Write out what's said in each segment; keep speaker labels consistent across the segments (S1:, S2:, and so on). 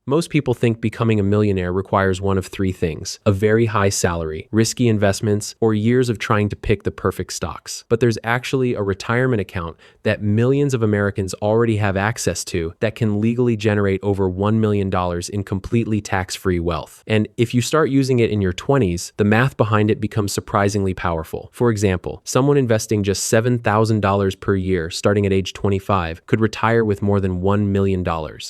S1: Most people think becoming a millionaire requires one of three things: a very high salary, risky investments, or years of trying to pick the perfect stocks. But there's actually a retirement account that millions of Americans already have access to that can legally generate over $1 million in completely tax-free wealth. And if you start using it in your 20s, the math behind it becomes surprisingly powerful. For example, someone investing just $7,000 per year starting at age 25 could retire with more than $1 million.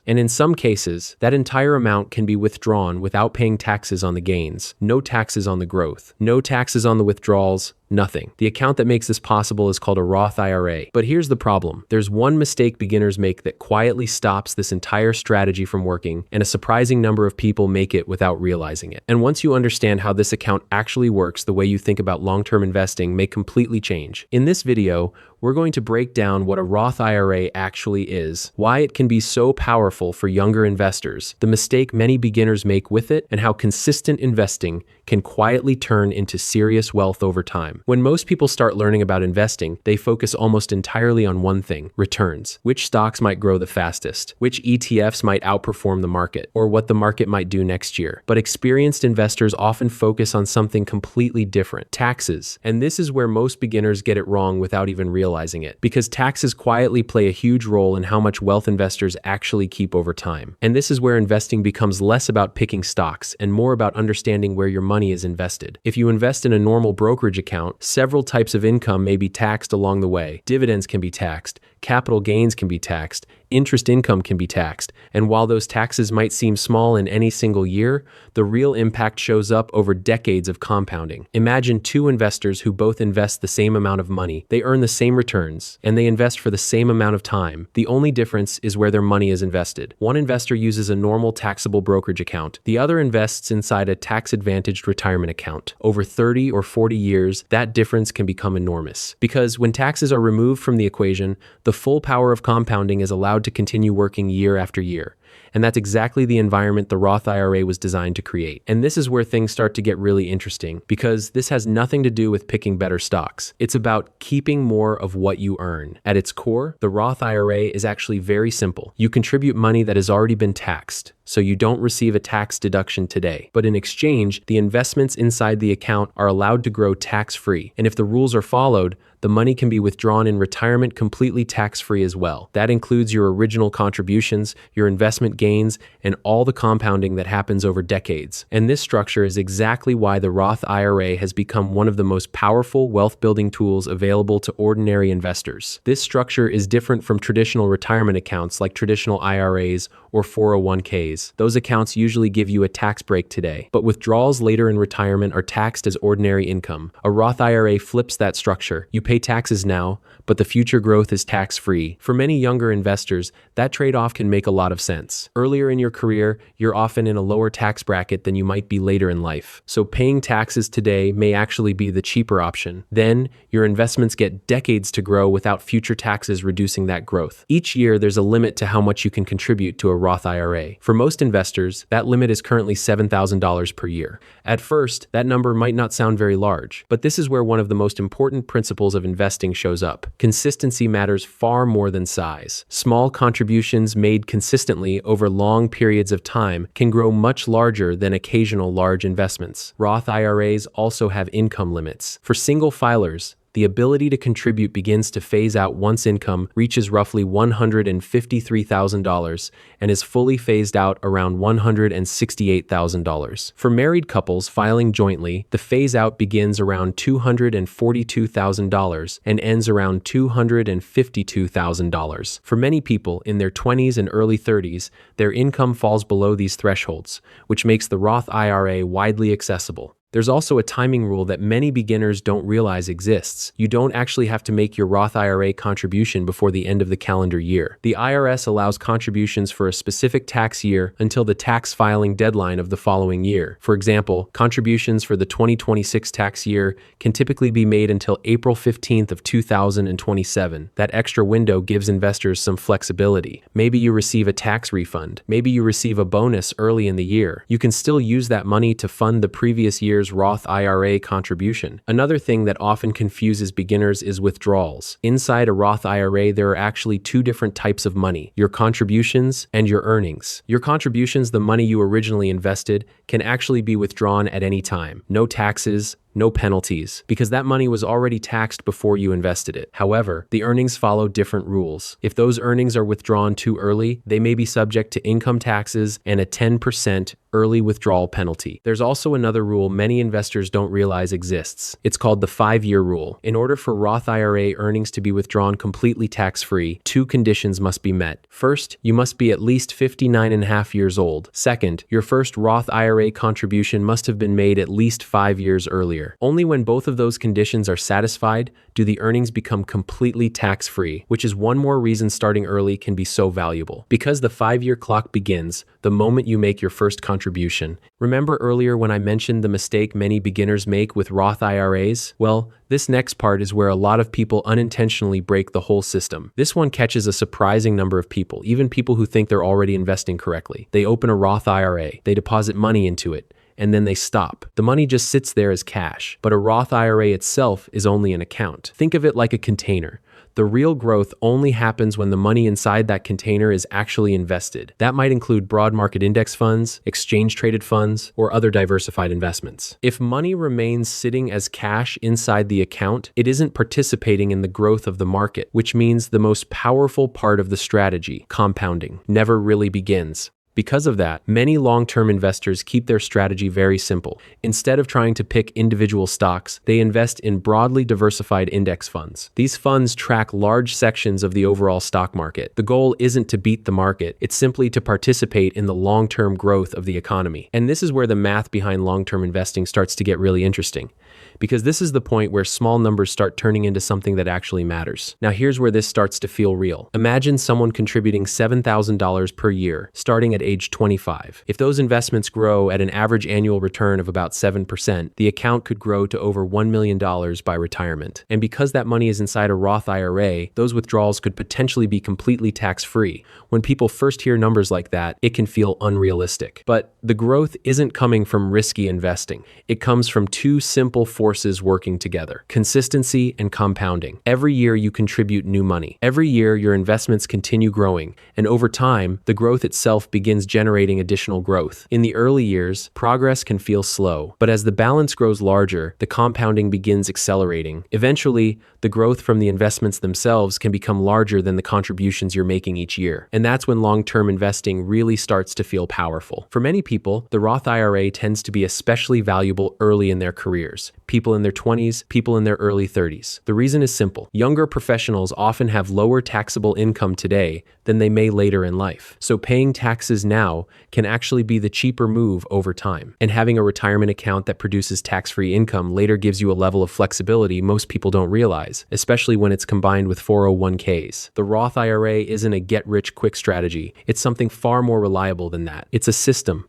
S1: And in some cases, that entire amount can be withdrawn without paying taxes on the gains, no taxes on the growth, no taxes on the withdrawals, nothing. The account that makes this possible is called a Roth IRA. But here's the problem. There's one mistake beginners make that quietly stops this entire strategy from working, and a surprising number of people make it without realizing it. And once you understand how this account actually works, the way you think about long-term investing may completely change. In this video, we're going to break down what a Roth IRA actually is, why it can be so powerful for younger investors, the mistake many beginners make with it, and how consistent investing can quietly turn into serious wealth over time. When most people start learning about investing, they focus almost entirely on one thing: returns. Which stocks might grow the fastest, which ETFs might outperform the market, or what the market might do next year. But experienced investors often focus on something completely different: taxes. And this is where most beginners get it wrong without even realizing it, because taxes quietly play a huge role in how much wealth investors actually keep over time. And this is where investing becomes less about picking stocks and more about understanding where your money is invested. If you invest in a normal brokerage account, several types of income may be taxed along the way. Dividends can be taxed, capital gains can be taxed, interest income can be taxed, and while those taxes might seem small in any single year, the real impact shows up over decades of compounding. Imagine two investors who both invest the same amount of money, they earn the same returns, and they invest for the same amount of time. The only difference is where their money is invested. One investor uses a normal taxable brokerage account. The other invests inside a tax-advantaged retirement account. Over 30 or 40 years, that difference can become enormous. Because when taxes are removed from the equation, the full power of compounding is allowed to continue working year after year. And that's exactly the environment the Roth IRA was designed to create. And this is where things start to get really interesting, because this has nothing to do with picking better stocks. It's about keeping more of what you earn. At its core, the Roth IRA is actually very simple. You contribute money that has already been taxed, so you don't receive a tax deduction today. But in exchange, the investments inside the account are allowed to grow tax-free. And if the rules are followed, the money can be withdrawn in retirement completely tax-free as well. That includes your original contributions, your investment gains, and all the compounding that happens over decades. And this structure is exactly why the Roth IRA has become one of the most powerful wealth-building tools available to ordinary investors. This structure is different from traditional retirement accounts like traditional IRAs or 401ks. Those accounts usually give you a tax break today, but withdrawals later in retirement are taxed as ordinary income. A Roth IRA flips that structure. You pay taxes now, but the future growth is tax-free. For many younger investors, that trade-off can make a lot of sense. Earlier in your career, you're often in a lower tax bracket than you might be later in life. So paying taxes today may actually be the cheaper option. Then, your investments get decades to grow without future taxes reducing that growth. Each year, there's a limit to how much you can contribute to a Roth IRA. For most investors, that limit is currently $7,000 per year. At first, that number might not sound very large, but this is where one of the most important principles of investing shows up. Consistency matters far more than size. Small contributions made consistently over long periods of time can grow much larger than occasional large investments. Roth IRAs also have income limits. For single filers, the ability to contribute begins to phase out once income reaches roughly $153,000 and is fully phased out around $168,000. For married couples filing jointly, the phase out begins around $242,000 and ends around $252,000. For many people in their 20s and early 30s, their income falls below these thresholds, which makes the Roth IRA widely accessible. There's also a timing rule that many beginners don't realize exists. You don't actually have to make your Roth IRA contribution before the end of the calendar year. The IRS allows contributions for a specific tax year until the tax filing deadline of the following year. For example, contributions for the 2026 tax year can typically be made until April 15th of 2027. That extra window gives investors some flexibility. Maybe you receive a tax refund. Maybe you receive a bonus early in the year. You can still use that money to fund the previous year's year's Roth IRA contribution. Another thing that often confuses beginners is withdrawals. Inside a Roth IRA, there are actually two different types of money: your contributions and your earnings. Your contributions, the money you originally invested, can actually be withdrawn at any time. No taxes, no penalties, because that money was already taxed before you invested it. However, the earnings follow different rules. If those earnings are withdrawn too early, they may be subject to income taxes and a 10% early withdrawal penalty. There's also another rule many investors don't realize exists. It's called the 5-year rule. In order for Roth IRA earnings to be withdrawn completely tax-free, two conditions must be met. First, you must be at least 59.5 years old. Second, your first Roth IRA contribution must have been made at least 5 years earlier. Only when both of those conditions are satisfied do the earnings become completely tax-free, which is one more reason starting early can be so valuable. Because the 5-year clock begins the moment you make your first contribution. Remember earlier when I mentioned the mistake many beginners make with Roth IRAs? Well, this next part is where a lot of people unintentionally break the whole system. This one catches a surprising number of people, even people who think they're already investing correctly. They open a Roth IRA, they deposit money into it, and then they stop. The money just sits there as cash, but a Roth IRA itself is only an account. Think of it like a container. The real growth only happens when the money inside that container is actually invested. That might include broad market index funds, exchange-traded funds, or other diversified investments. If money remains sitting as cash inside the account, it isn't participating in the growth of the market, which means the most powerful part of the strategy, compounding, never really begins. Because of that, many long-term investors keep their strategy very simple. Instead of trying to pick individual stocks, they invest in broadly diversified index funds. These funds track large sections of the overall stock market. The goal isn't to beat the market, it's simply to participate in the long-term growth of the economy. And this is where the math behind long-term investing starts to get really interesting, because this is the point where small numbers start turning into something that actually matters. Now here's where this starts to feel real. Imagine someone contributing $7,000 per year, starting at age 25. If those investments grow at an average annual return of about 7%, the account could grow to over $1 million by retirement. And because that money is inside a Roth IRA, those withdrawals could potentially be completely tax-free. When people first hear numbers like that, it can feel unrealistic. But the growth isn't coming from risky investing. It comes from two simple forces working together: consistency and compounding. Every year you contribute new money. Every year your investments continue growing, and over time, the growth itself begins generating additional growth. In the early years, progress can feel slow, but as the balance grows larger, the compounding begins accelerating. Eventually, the growth from the investments themselves can become larger than the contributions you're making each year. And that's when long-term investing really starts to feel powerful. For many people, the Roth IRA tends to be especially valuable early in their careers. People in their 20s, people in their early 30s. The reason is simple. Younger professionals often have lower taxable income today than they may later in life. So paying taxes now can actually be the cheaper move over time. And having a retirement account that produces tax-free income later gives you a level of flexibility most people don't realize, especially when it's combined with 401ks. The Roth IRA isn't a get-rich-quick strategy. It's something far more reliable than that. It's a system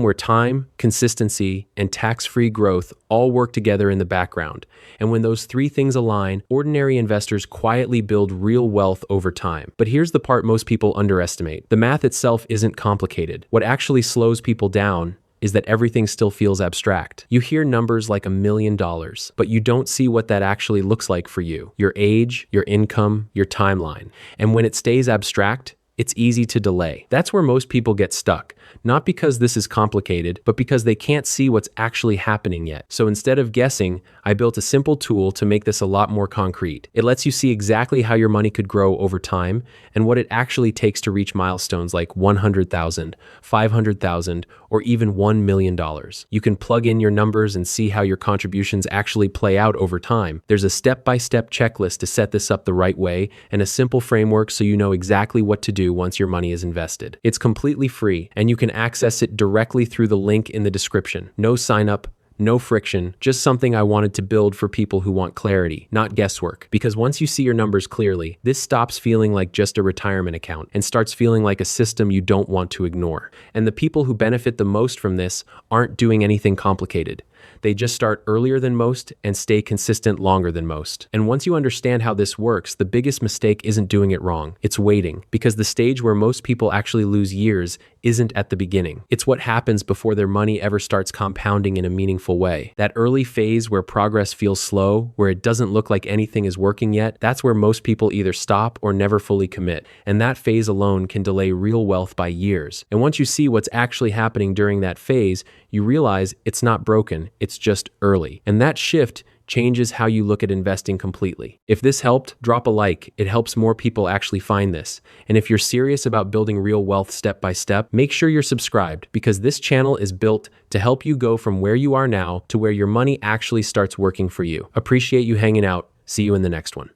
S1: where time, consistency, and tax-free growth all work together in the background. And when those three things align, ordinary investors quietly build real wealth over time. But here's the part most people underestimate. The math itself isn't complicated. What actually slows people down is that everything still feels abstract. You hear numbers like $1 million, but you don't see what that actually looks like for you, your age, your income, your timeline. And when it stays abstract, it's easy to delay. That's where most people get stuck. Not because this is complicated, but because they can't see what's actually happening yet. So instead of guessing, I built a simple tool to make this a lot more concrete. It lets you see exactly how your money could grow over time and what it actually takes to reach milestones like $100,000, $500,000, or even $1 million. You can plug in your numbers and see how your contributions actually play out over time. There's a step-by-step checklist to set this up the right way and a simple framework so you know exactly what to do once your money is invested. It's completely free, and you can access it directly through the link in the description. No sign up, no friction, just something I wanted to build for people who want clarity, not guesswork. Because once you see your numbers clearly, this stops feeling like just a retirement account and starts feeling like a system you don't want to ignore. And the people who benefit the most from this aren't doing anything complicated. They just start earlier than most and stay consistent longer than most. And once you understand how this works, the biggest mistake isn't doing it wrong. It's waiting, because the stage where most people actually lose years isn't at the beginning. It's what happens before their money ever starts compounding in a meaningful way. That early phase where progress feels slow, where it doesn't look like anything is working yet, that's where most people either stop or never fully commit. And that phase alone can delay real wealth by years. And once you see what's actually happening during that phase, you realize it's not broken, it's just early. And that shift changes how you look at investing completely. If this helped, drop a like. It helps more people actually find this. And if you're serious about building real wealth step by step, make sure you're subscribed, because this channel is built to help you go from where you are now to where your money actually starts working for you. Appreciate you hanging out. See you in the next one.